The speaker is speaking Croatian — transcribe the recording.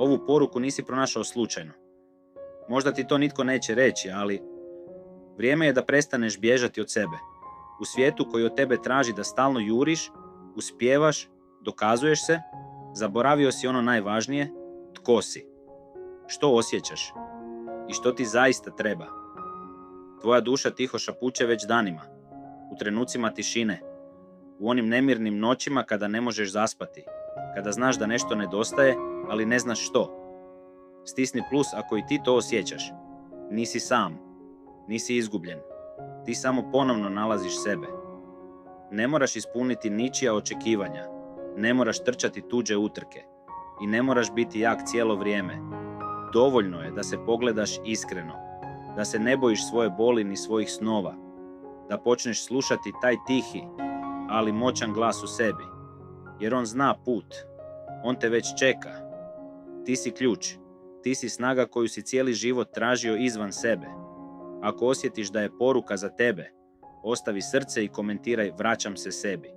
Ovu poruku nisi pronašao slučajno. Možda ti to nitko neće reći, ali vrijeme je da prestaneš bježati od sebe. U svijetu koji od tebe traži da stalno juriš, uspijevaš, dokazuješ se, zaboravio si ono najvažnije, tko si, što osjećaš i što ti zaista treba. Tvoja duša tiho šapuće već danima, u trenucima tišine, u onim nemirnim noćima kada ne možeš zaspati, kada znaš da nešto nedostaje, ali ne znaš što. Stisni plus ako i ti to osjećaš. Nisi sam, nisi izgubljen. Ti samo ponovno nalaziš sebe. Ne moraš ispuniti ničija očekivanja, ne moraš trčati tuđe utrke i ne moraš biti jak cijelo vrijeme. Dovoljno je da se pogledaš iskreno, da se ne bojiš svoje boli ni svojih snova, da počneš slušati taj tihi, ali moćan glas u sebi, jer on zna put, on te već čeka. Ti si ključ, ti si snaga koju si cijeli život tražio izvan sebe. Ako osjetiš da je poruka za tebe, ostavi srce i komentiraj vraćam se sebi.